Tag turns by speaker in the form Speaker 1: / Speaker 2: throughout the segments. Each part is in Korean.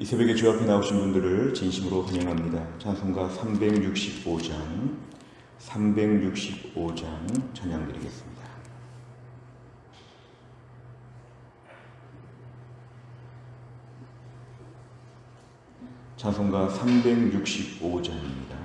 Speaker 1: 이 새벽에 주 앞에 나오신 분들을 진심으로 환영합니다. 찬송가 365장 찬양 드리겠습니다. 찬송가 365장입니다.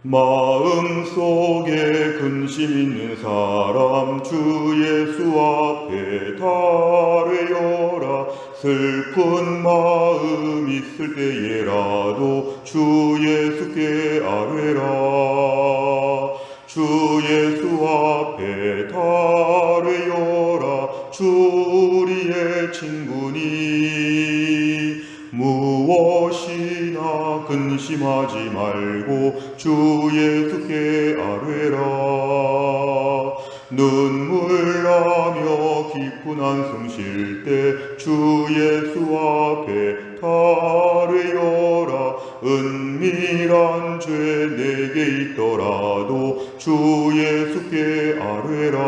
Speaker 1: 마음속에 근심 있는 사람 주 예수 앞에 달래어라. 슬픈 마음 있을 때에라도 주 예수께 아뢰라. 주 예수 앞에 달래어라. 주 우리의 친구니 무엇이나 근심하지 말고 주 예수께 아뢰라. 눈물 나며 깊은 한숨 쉴 때 주 예수 앞에 달래어라. 은밀한 죄 내게 있더라도 주 예수께 아뢰라.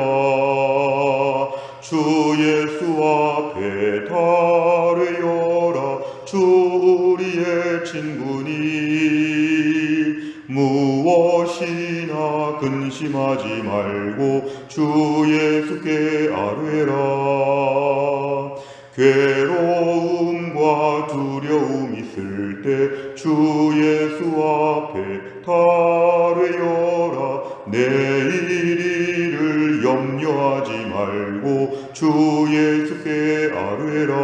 Speaker 1: 주 예수 앞에 달래어라. 주 우리의 친구니 무엇이나 근심하지 말고 주 예수께 아뢰라. 괴로움과 두려움 있을 때 주 예수 앞에 달래어라. 내일을 염려하지 말고 주 예수께 아뢰라.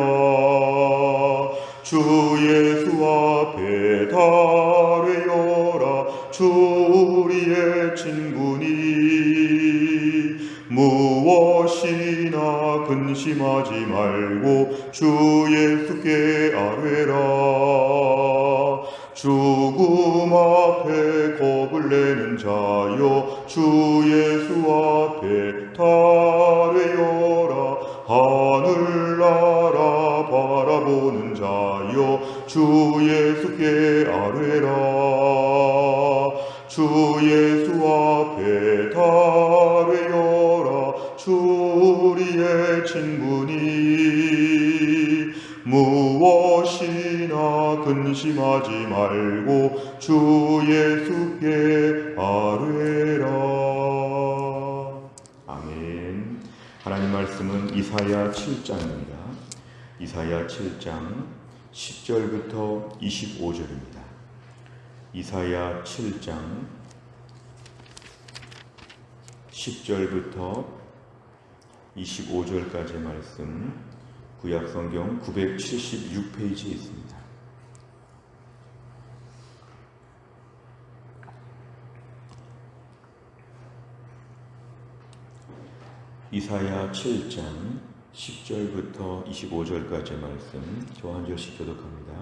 Speaker 1: 주 예수 앞에 달래어라. 주 우리의 친구니 무엇이나 근심하지 말고 주 예수께 아뢰라. 죽음 앞에 겁을 내는 자여 주 예수 앞에 달래어라. 하늘나라 바라보는 자여 주 예수께 아뢰라. 주 예수 앞에 달래어라. 주 우리의 친구니 무엇이나 근심하지 말고 주 예수께 아뢰라. 아멘. 하나님 말씀은 이사야 7장입니다. 이사야 7장 10절부터 25절입니다. 이사야 7장 10절부터 25절까지의 말씀, 구약성경 976페이지에 있습니다. 이사야 7장 10절부터 25절까지의 말씀, 저 한 절씩 교독합니다.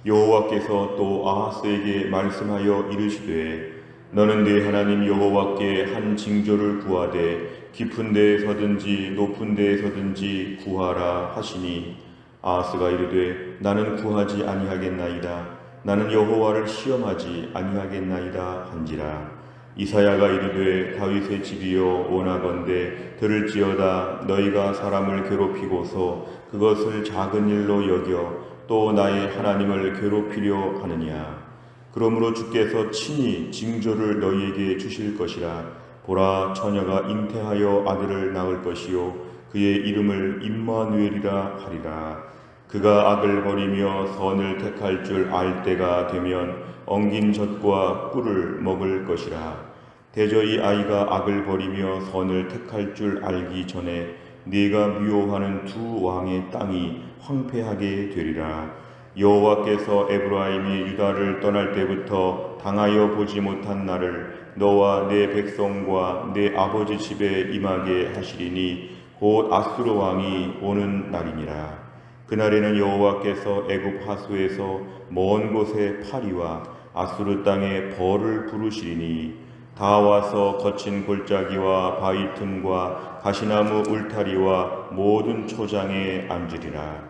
Speaker 1: 여호와께서 또 아하스에게 말씀하여 이르시되 너는 네 하나님 여호와께 한 징조를 구하되 깊은 데에서든지 높은 데에서든지 구하라 하시니 아하스가 이르되 나는 구하지 아니하겠나이다. 나는 여호와를 시험하지 아니하겠나이다 한지라. 이사야가 이르되 다윗의 집이여 원하건대 들을지어다. 너희가 사람을 괴롭히고서 그것을 작은 일로 여겨 또 나의 하나님을 괴롭히려 하느냐. 그러므로 주께서 친히 징조를 너희에게 주실 것이라. 보라, 처녀가 잉태하여 아들을 낳을 것이요 그의 이름을 임마누엘이라 하리라. 그가 악을 버리며 선을 택할 줄 알 때가 되면 엉긴 젖과 꿀을 먹을 것이라. 대저 이 아이가 악을 버리며 선을 택할 줄 알기 전에 네가 미워하는 두 왕의 땅이 황폐하게 되리라. 여호와께서 에브라임이 유다를 떠날 때부터 당하여 보지 못한 날을 너와 네 백성과 네 아버지 집에 임하게 하시리니 곧 아수르 왕이 오는 날이니라. 그날에는 여호와께서 애굽 하수에서 먼 곳에 파리와 아수르 땅에 벌을 부르시리니 다 와서 거친 골짜기와 바위 틈과 가시나무 울타리와 모든 초장에 앉으리라.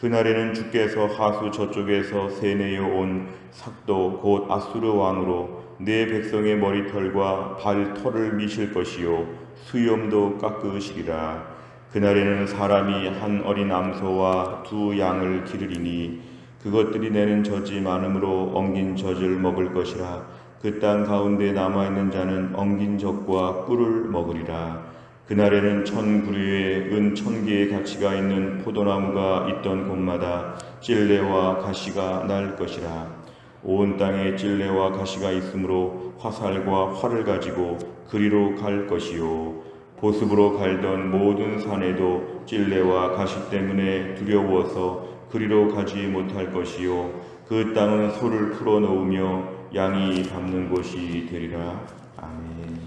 Speaker 1: 그날에는 주께서 하수 저쪽에서 세내어 온 삭도 곧 아수르 왕으로 내 백성의 머리털과 발털을 미실 것이요 수염도 깎으시리라. 그날에는 사람이 한 어린 암소와 두 양을 기르리니 그것들이 내는 젖이 많음으로 엉긴 젖을 먹을 것이라. 그 땅 가운데 남아있는 자는 엉긴 젖과 꿀을 먹으리라. 그날에는 1000구류의 은 1000개의 가치가 있는 포도나무가 있던 곳마다 찔레와 가시가 날 것이라. 온 땅에 찔레와 가시가 있으므로 화살과 활을 가지고 그리로 갈 것이요 보습으로 갈던 모든 산에도 찔레와 가시 때문에 두려워서 그리로 가지 못할 것이요 그 땅은 소를 풀어놓으며 양이 밟는 곳이 되리라. 아멘.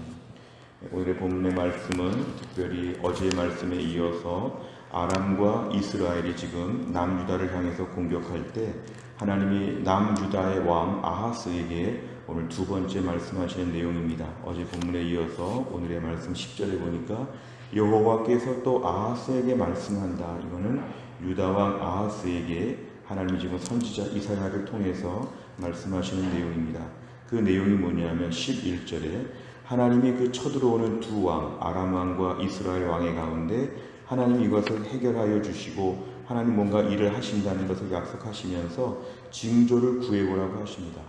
Speaker 1: 오늘의 본문의 말씀은 특별히 어제의 말씀에 이어서 아람과 이스라엘이 지금 남유다를 향해서 공격할 때 하나님이 남유다의 왕 아하스에게 오늘 두 번째 말씀하시는 내용입니다. 어제 본문에 이어서 오늘의 말씀 10절에 보니까 여호와께서 또 아하스에게 말씀한다. 이거는 유다 왕 아하스에게 하나님이 지금 선지자 이사야를 통해서 말씀하시는 내용입니다. 그 내용이 뭐냐면 11절에 하나님이 그 쳐들어오는 두 왕 아람 왕과 이스라엘 왕의 가운데 하나님이 이것을 해결하여 주시고 하나님 뭔가 일을 하신다는 것을 약속하시면서 징조를 구해보라고 하십니다.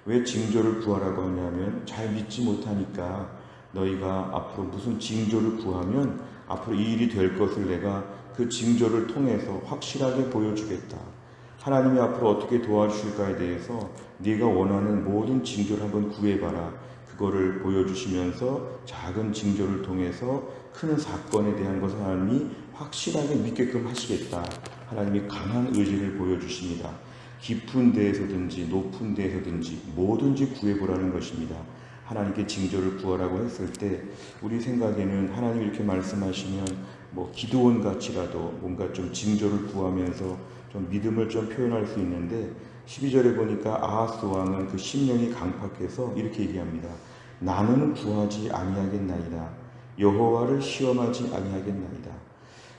Speaker 1: 왜 징조를 구하라고 하냐면 잘 믿지 못하니까 너희가 앞으로 무슨 징조를 구하면 앞으로 이 일이 될 것을 내가 그 징조를 통해서 확실하게 보여주겠다. 하나님이 앞으로 어떻게 도와주실까에 대해서 네가 원하는 모든 징조를 한번 구해봐라. 그거를 보여주시면서 작은 징조를 통해서 큰 사건에 대한 것을 하나님이 확실하게 믿게끔 하시겠다. 하나님이 강한 의지를 보여주십니다. 깊은 데에서든지 높은 데에서든지 뭐든지 구해보라는 것입니다. 하나님께 징조를 구하라고 했을 때 우리 생각에는 하나님이 이렇게 말씀하시면 뭐 기도원 같이라도 뭔가 좀 징조를 구하면서 좀 믿음을 좀 표현할 수 있는데 12절에 보니까 아하스 왕은 그 심령이 강팍해서 이렇게 얘기합니다. 나는 구하지 아니하겠나이다. 여호와를 시험하지 아니하겠나이다.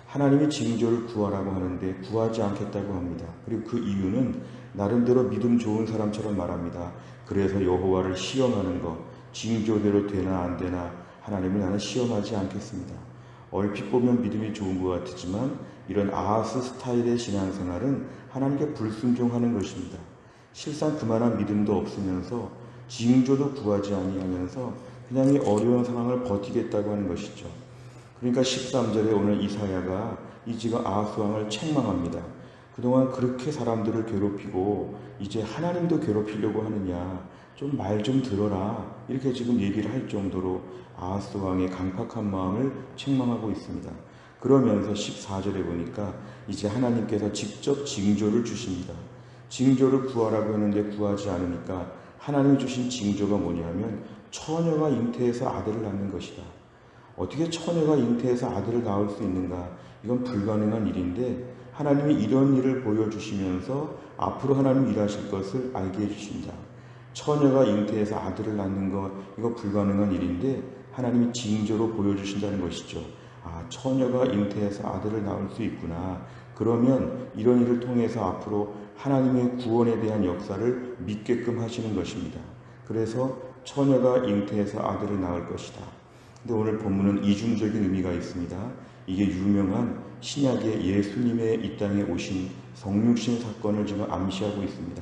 Speaker 1: 하나님이 징조를 구하라고 하는데 구하지 않겠다고 합니다. 그리고 그 이유는 나름대로 믿음 좋은 사람처럼 말합니다. 그래서 여호와를 시험하는 것, 징조대로 되나 안 되나 하나님을 나는 시험하지 않겠습니다. 얼핏 보면 믿음이 좋은 것 같지만 이런 아하스 스타일의 신앙생활은 하나님께 불순종하는 것입니다. 실상 그만한 믿음도 없으면서 징조도 구하지 아니하면서 그냥 이 어려운 상황을 버티겠다고 하는 것이죠. 그러니까 13절에 오늘 이사야가 이 지금 아하스 왕을 책망합니다. 그동안 그렇게 사람들을 괴롭히고 이제 하나님도 괴롭히려고 하느냐, 좀 말 좀 들어라, 이렇게 지금 얘기를 할 정도로 아하스 왕의 강팍한 마음을 책망하고 있습니다. 그러면서 14절에 보니까 이제 하나님께서 직접 징조를 주십니다. 징조를 구하라고 했는데 구하지 않으니까 하나님이 주신 징조가 뭐냐면 처녀가 잉태해서 아들을 낳는 것이다. 어떻게 처녀가 잉태해서 아들을 낳을 수 있는가? 이건 불가능한 일인데 하나님이 이런 일을 보여주시면서 앞으로 하나님 일하실 것을 알게 해주신다. 처녀가 잉태해서 아들을 낳는 것, 이거 불가능한 일인데 하나님이 징조로 보여주신다는 것이죠. 아, 처녀가 잉태해서 아들을 낳을 수 있구나. 그러면 이런 일을 통해서 앞으로 하나님의 구원에 대한 역사를 믿게끔 하시는 것입니다. 그래서 처녀가 잉태해서 아들을 낳을 것이다. 근데 오늘 본문은 이중적인 의미가 있습니다. 이게 유명한 신약의 예수님의 이 땅에 오신 성육신 사건을 지금 암시하고 있습니다.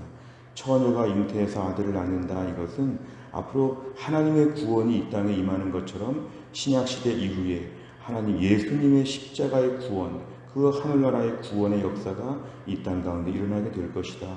Speaker 1: 처녀가 잉태해서 아들을 낳는다. 이것은 앞으로 하나님의 구원이 이 땅에 임하는 것처럼 신약시대 이후에 하나님 예수님의 십자가의 구원, 그 하늘나라의 구원의 역사가 이 땅 가운데 일어나게 될 것이다.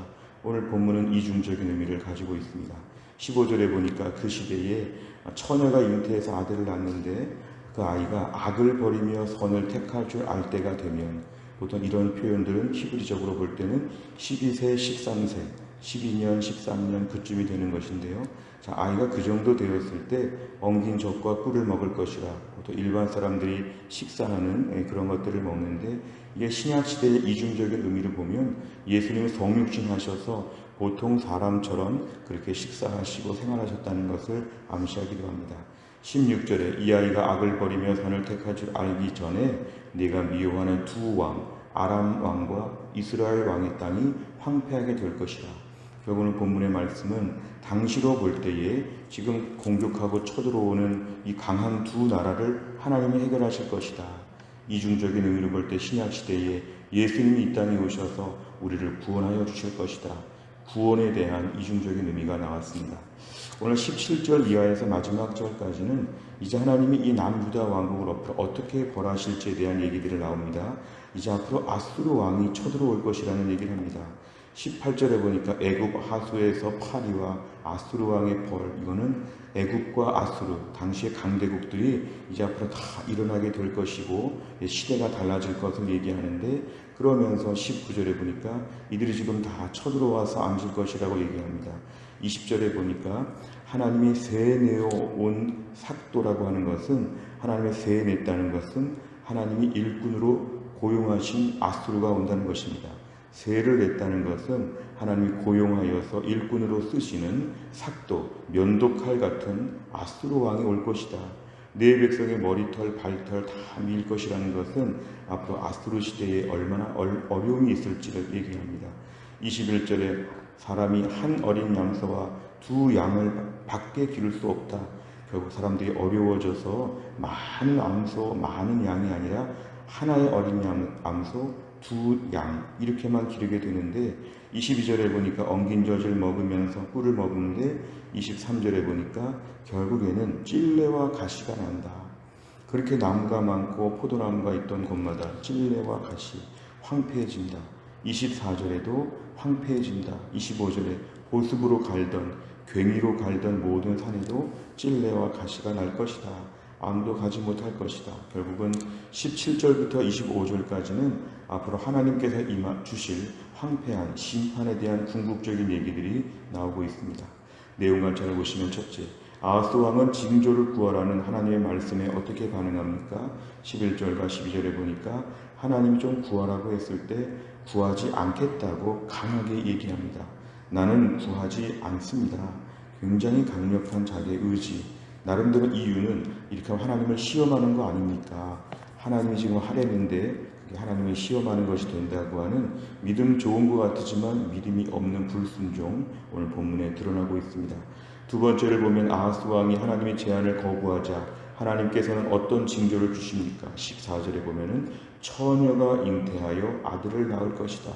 Speaker 1: 오늘 본문은 이중적인 의미를 가지고 있습니다. 15절에 보니까 그 시대에 처녀가 잉태해서 아들을 낳는데 그 아이가 악을 버리며 선을 택할 줄 알 때가 되면, 보통 이런 표현들은 히브리적으로 볼 때는 12세, 13세, 12년, 13년 그쯤이 되는 것인데요. 자, 아이가 그 정도 되었을 때 엉긴 젖과 꿀을 먹을 것이라. 보통 일반 사람들이 식사하는 그런 것들을 먹는데 이게 신약시대의 이중적인 의미를 보면 예수님이 성육신 하셔서 보통 사람처럼 그렇게 식사하시고 생활하셨다는 것을 암시하기도 합니다. 16절에 이 아이가 악을 버리며 선을 택할 줄 알기 전에 네가 미워하는 두 왕 아람 왕과 이스라엘 왕의 땅이 황폐하게 될 것이라. 결국은 본문의 말씀은 당시로 볼 때에 지금 공격하고 쳐들어오는 이 강한 두 나라를 하나님이 해결하실 것이다. 이중적인 의미로 볼 때 신약 시대에 예수님이 이 땅에 오셔서 우리를 구원하여 주실 것이다. 구원에 대한 이중적인 의미가 나왔습니다. 오늘 17절 이하에서 마지막 절까지는 이제 하나님이 이 남유다 왕국을 어떻게 벌하실지에 대한 얘기들이 나옵니다. 이제 앞으로 아수르 왕이 쳐들어올 것이라는 얘기를 합니다. 18절에 보니까 애굽 하수에서 파리와 아수르 왕의 벌, 이거는 애굽과 아수르, 당시의 강대국들이 이제 앞으로 다 일어나게 될 것이고 시대가 달라질 것을 얘기하는데, 그러면서 19절에 보니까 이들이 지금 다 쳐들어와서 앉을 것이라고 얘기합니다. 20절에 보니까 하나님이 세내어 온 삭도라고 하는 것은, 하나님의 세냈다는 것은 하나님이 일꾼으로 고용하신 아수르가 온다는 것입니다. 세를 냈다는 것은 하나님이 고용하여서 일꾼으로 쓰시는 삭도, 면도칼 같은 아수르 왕이 올 것이다. 내 백성의 머리털, 발털 다 밀 것이라는 것은 앞으로 아수르 시대에 얼마나 어려움이 있을지를 얘기합니다. 21절에 사람이 한 어린 양서와 두 양을 밖에 기를 수 없다. 결국 사람들이 어려워져서 많은 암소, 많은 양이 아니라 하나의 어린 암소, 두 양 이렇게만 기르게 되는데, 22절에 보니까 엉긴 젖을 먹으면서 꿀을 먹는데, 23절에 보니까 결국에는 찔레와 가시가 난다. 그렇게 나무가 많고 포도나무가 있던 곳마다 찔레와 가시, 황폐해진다. 24절에도 황폐해진다. 25절에 보습으로 갈던, 괭이로 갈던 모든 산에도 찔레와 가시가 날 것이다. 아무도 가지 못할 것이다. 결국은 17절부터 25절까지는 앞으로 하나님께서 주실 황폐한 심판에 대한 궁극적인 얘기들이 나오고 있습니다. 내용을 잘 보시면, 첫째, 아하스 왕은 징조를 구하라는 하나님의 말씀에 어떻게 반응합니까? 11절과 12절에 보니까 하나님이 좀 구하라고 했을 때 구하지 않겠다고 강하게 얘기합니다. 나는 구하지 않습니다. 굉장히 강력한 자기의 의지, 나름대로 이유는 이렇게 하나님을 시험하는 거 아닙니까? 하나님이 지금 하려는데 하나님을 시험하는 것이 된다고 하는 믿음 좋은 것 같지만 믿음이 없는 불순종, 오늘 본문에 드러나고 있습니다. 두 번째를 보면 아하스 왕이 하나님의 제안을 거부하자 하나님께서는 어떤 징조를 주십니까? 14절에 보면은 처녀가 잉태하여 아들을 낳을 것이다.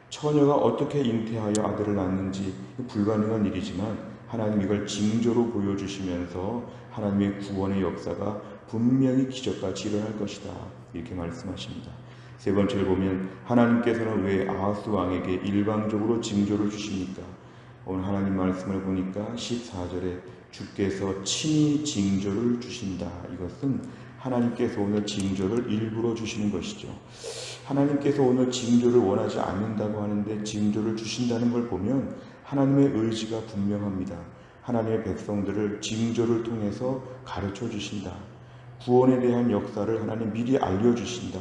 Speaker 1: 처녀가 어떻게 잉태하여 아들을 낳는지 불가능한 일이지만 하나님 이걸 징조로 보여주시면서 하나님의 구원의 역사가 분명히 기적같이 일어날 것이다. 이렇게 말씀하십니다. 세 번째를 보면 하나님께서는 왜 아하스 왕에게 일방적으로 징조를 주십니까? 오늘 하나님 말씀을 보니까 14절에 주께서 친히 징조를 주신다. 이것은 하나님께서 오늘 징조를 일부러 주시는 것이죠. 하나님께서 오늘 징조를 원하지 않는다고 하는데 징조를 주신다는 걸 보면 하나님의 의지가 분명합니다. 하나님의 백성들을 징조를 통해서 가르쳐 주신다. 구원에 대한 역사를 하나님 미리 알려주신다.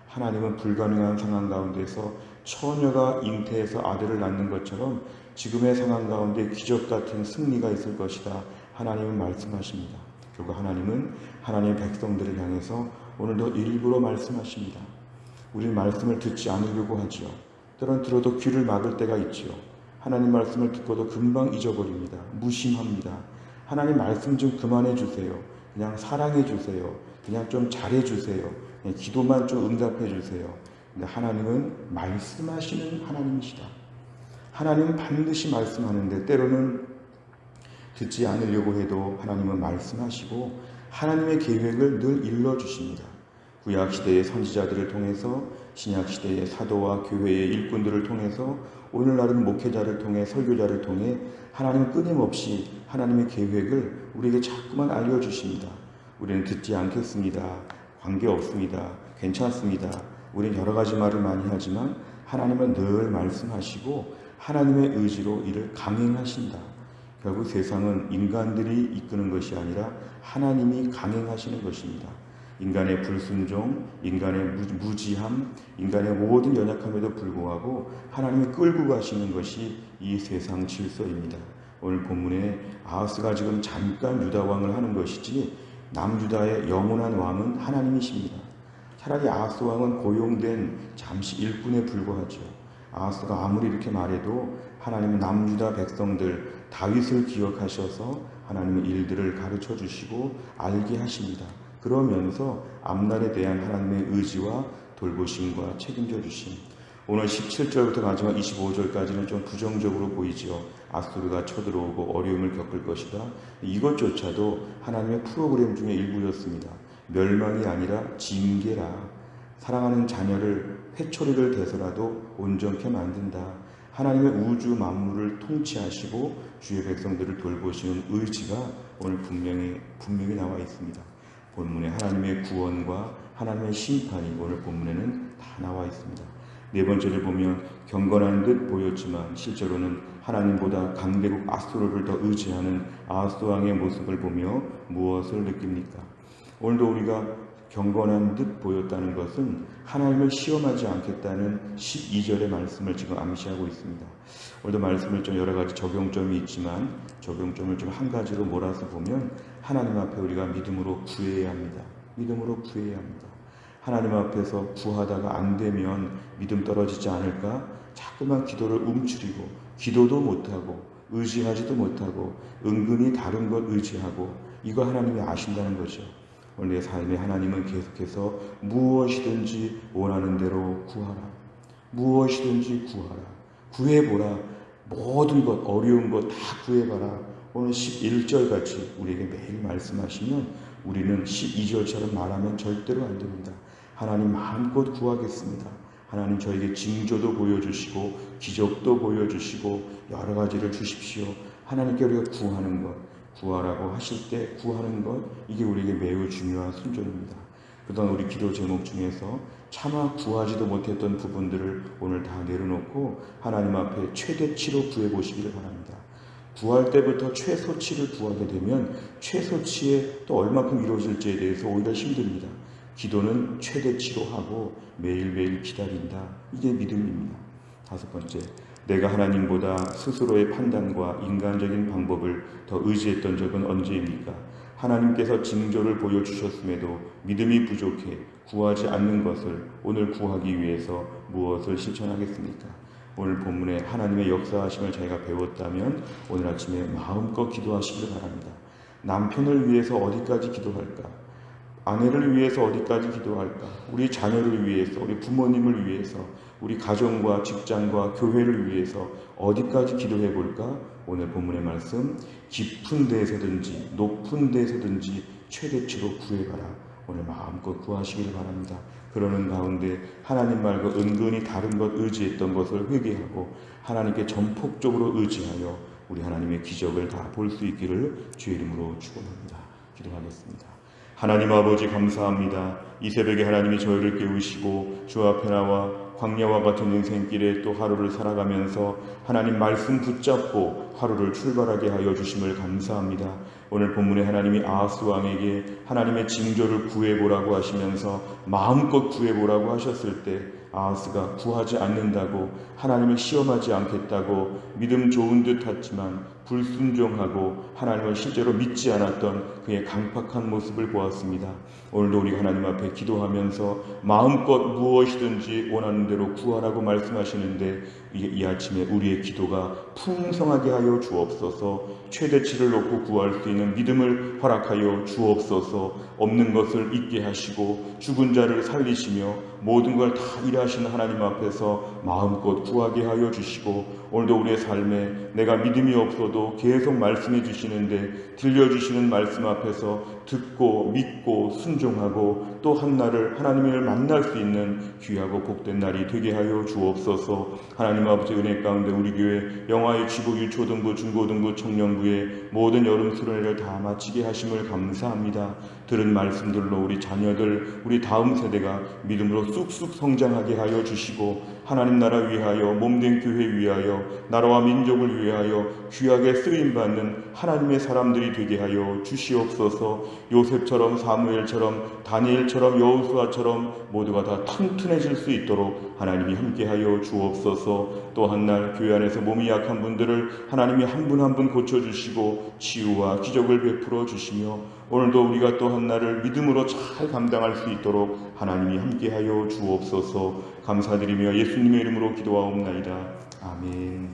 Speaker 1: 하나님은 불가능한 상황 가운데서 처녀가 잉태해서 아들을 낳는 것처럼 지금의 상황 가운데 기적 같은 승리가 있을 것이다. 하나님은 말씀하십니다. 결국 하나님은 하나님의 백성들을 향해서 오늘도 일부러 말씀하십니다. 우리는 말씀을 듣지 않으려고 하지요. 때론 들어도 귀를 막을 때가 있지요. 하나님 말씀을 듣고도 금방 잊어버립니다. 무심합니다. 하나님 말씀 좀 그만해 주세요. 그냥 사랑해 주세요. 그냥 좀 잘해 주세요. 그냥 기도만 좀 응답해 주세요. 근데 하나님은 말씀하시는 하나님이시다. 하나님은 반드시 말씀하는데 때로는 듣지 않으려고 해도 하나님은 말씀하시고 하나님의 계획을 늘 일러주십니다. 구약시대의 선지자들을 통해서, 신약시대의 사도와 교회의 일꾼들을 통해서, 오늘날은 목회자를 통해, 설교자를 통해 하나님은 끊임없이 하나님의 계획을 우리에게 자꾸만 알려주십니다. 우리는 듣지 않겠습니다. 관계없습니다. 괜찮습니다. 우리는 여러 가지 말을 많이 하지만 하나님은 늘 말씀하시고 하나님의 의지로 이를 강행하신다. 결국 세상은 인간들이 이끄는 것이 아니라 하나님이 강행하시는 것입니다. 인간의 불순종, 인간의 무지함, 인간의 모든 연약함에도 불구하고 하나님이 끌고 가시는 것이 이 세상 질서입니다. 오늘 본문에 아하스가 지금 잠깐 유다 왕을 하는 것이지 남유다의 영원한 왕은 하나님이십니다. 차라리 아하스 왕은 고용된 잠시 일꾼에 불과하죠. 아하스가 아무리 이렇게 말해도 하나님은 남유다 백성들 다윗을 기억하셔서 하나님의 일들을 가르쳐 주시고 알게 하십니다. 그러면서 앞날에 대한 하나님의 의지와 돌보심과 책임져 주심. 오늘 17절부터 마지막 25절까지는 좀 부정적으로 보이지요. 아수르가 쳐들어오고 어려움을 겪을 것이다. 이것조차도 하나님의 프로그램 중에 일부였습니다. 멸망이 아니라 징계라. 사랑하는 자녀를 회초리를 대서라도 온전케 만든다. 하나님의 우주 만물을 통치하시고 주의 백성들을 돌보시는 의지가 오늘 분명히 나와 있습니다. 본문에 하나님의 구원과 하나님의 심판이 오늘 본문에는 다 나와 있습니다. 네 번째를 보면 경건한 듯 보였지만 실제로는 하나님보다 강대국 아수르를 더 의지하는 아하스 왕의 모습을 보며 무엇을 느낍니까? 오늘도 우리가 경건한 듯 보였다는 것은 하나님을 시험하지 않겠다는 12절의 말씀을 지금 암시하고 있습니다. 오늘도 말씀을 좀 여러 가지 적용점이 있지만 적용점을 좀 한 가지로 몰아서 보면 하나님 앞에 우리가 믿음으로 구해야 합니다. 믿음으로 구해야 합니다. 하나님 앞에서 구하다가 안 되면 믿음 떨어지지 않을까? 자꾸만 기도를 움츠리고 기도도 못하고 의지하지도 못하고 은근히 다른 것 의지하고 이거 하나님이 아신다는 거죠. 오늘 내 삶에 하나님은 계속해서 무엇이든지 원하는 대로 구하라. 무엇이든지 구하라. 구해보라. 모든 것 어려운 것 다 구해봐라. 오늘 11절 같이 우리에게 매일 말씀하시면 우리는 12절처럼 말하면 절대로 안 됩니다. 하나님 마음껏 구하겠습니다. 하나님 저에게 징조도 보여주시고 기적도 보여주시고 여러 가지를 주십시오. 하나님께 우리가 구하는 것, 구하라고 하실 때 구하는 것, 이게 우리에게 매우 중요한 순종입니다. 그동안 우리 기도 제목 중에서 차마 구하지도 못했던 부분들을 오늘 다 내려놓고 하나님 앞에 최대치로 구해보시기를 바랍니다. 구할 때부터 최소치를 구하게 되면 최소치에 또 얼마큼 이루어질지에 대해서 오히려 힘듭니다. 기도는 최대치로 하고 매일매일 기다린다. 이게 믿음입니다. 다섯 번째, 내가 하나님보다 스스로의 판단과 인간적인 방법을 더 의지했던 적은 언제입니까? 하나님께서 징조를 보여주셨음에도 믿음이 부족해 구하지 않는 것을 오늘 구하기 위해서 무엇을 실천하겠습니까? 오늘 본문에 하나님의 역사하심을 자기가 배웠다면 오늘 아침에 마음껏 기도하시길 바랍니다. 남편을 위해서 어디까지 기도할까? 아내를 위해서 어디까지 기도할까? 우리 자녀를 위해서, 우리 부모님을 위해서, 우리 가정과 직장과 교회를 위해서 어디까지 기도해 볼까? 오늘 본문의 말씀, 깊은 데에서든지 높은 데에서든지 최대치로 구해봐라. 오늘 마음껏 구하시길 바랍니다. 그러는 가운데 하나님 말고 은근히 다른 것 의지했던 것을 회개하고 하나님께 전폭적으로 의지하여 우리 하나님의 기적을 다 볼 수 있기를 주의 이름으로 축원합니다. 기도하겠습니다. 하나님 아버지 감사합니다. 이 새벽에 하나님이 저희를 깨우시고 주 앞에 나와 광야와 같은 인생길에 또 하루를 살아가면서 하나님 말씀 붙잡고 하루를 출발하게 하여 주심을 감사합니다. 오늘 본문에 하나님이 아하스 왕에게 하나님의 징조를 구해보라고 하시면서 마음껏 구해보라고 하셨을 때 아하스가 구하지 않는다고 하나님을 시험하지 않겠다고 믿음 좋은 듯 했지만 불순종하고 하나님을 실제로 믿지 않았던 그의 강팍한 모습을 보았습니다. 오늘도 우리 하나님 앞에 기도하면서 마음껏 무엇이든지 원하는 대로 구하라고 말씀하시는데 이 아침에 우리의 기도가 풍성하게 하여 주옵소서. 최대치를 놓고 구할 수 있는 믿음을 허락하여 주옵소서. 없는 것을 있게 하시고 죽은 자를 살리시며 모든 걸 다 일하시는 하나님 앞에서 마음껏 구하게 하여 주시고 오늘도 우리의 삶에 내가 믿음이 없어도 계속 말씀해 주시는데 들려주시는 말씀 앞에서 듣고 믿고 순종하고 또 한 날을 하나님을 만날 수 있는 귀하고 복된 날이 되게 하여 주옵소서. 하나님 아버지 은혜 가운데 우리 교회 영화의 지부 유초등부 중고등부 청년부의 모든 여름 수련회를 다 마치게 하심을 감사합니다. 들은 말씀들로 우리 자녀들 우리 다음 세대가 믿음으로 쑥쑥 성장하게 하여 주시고 하나님 나라 위하여 몸된 교회 위하여 나라와 민족을 위하여 귀하게 쓰임받는 하나님의 사람들이 되게 하여 주시옵소서. 요셉처럼 사무엘처럼 다니엘처럼 여호수아처럼 모두가 다 튼튼해질 수 있도록 하나님이 함께하여 주옵소서. 또 한 날 교회 안에서 몸이 약한 분들을 하나님이 한 분 한 분 고쳐주시고 치유와 기적을 베풀어 주시며 오늘도 우리가 또 한 날을 믿음으로 잘 감당할 수 있도록 하나님이 함께하여 주옵소서. 감사드리며 예수님의 이름으로 기도하옵나이다. 아멘.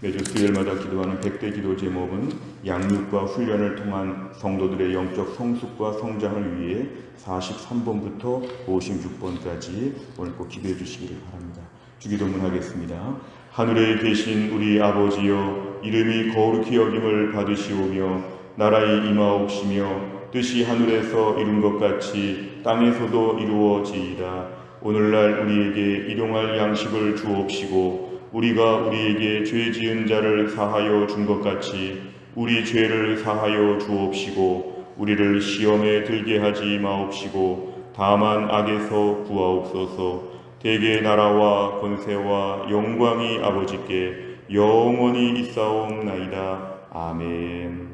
Speaker 1: 매주 수요일마다 기도하는 100대 기도 제목은 양육과 훈련을 통한 성도들의 영적 성숙과 성장을 위해 43번부터 56번까지 오늘 꼭 기도해 주시기를 바랍니다. 주기도문 하겠습니다. 하늘에 계신 우리 아버지여, 이름이 거룩히 여김을 받으시오며 나라의 임하옵시며 뜻이 하늘에서 이룬 것 같이 땅에서도 이루어지이다. 오늘날 우리에게 일용할 양식을 주옵시고 우리가 우리에게 죄 지은 자를 사하여 준 것 같이 우리 죄를 사하여 주옵시고 우리를 시험에 들게 하지 마옵시고 다만 악에서 구하옵소서. 대개 나라와 권세와 영광이 아버지께 영원히 있사옵나이다. 아멘.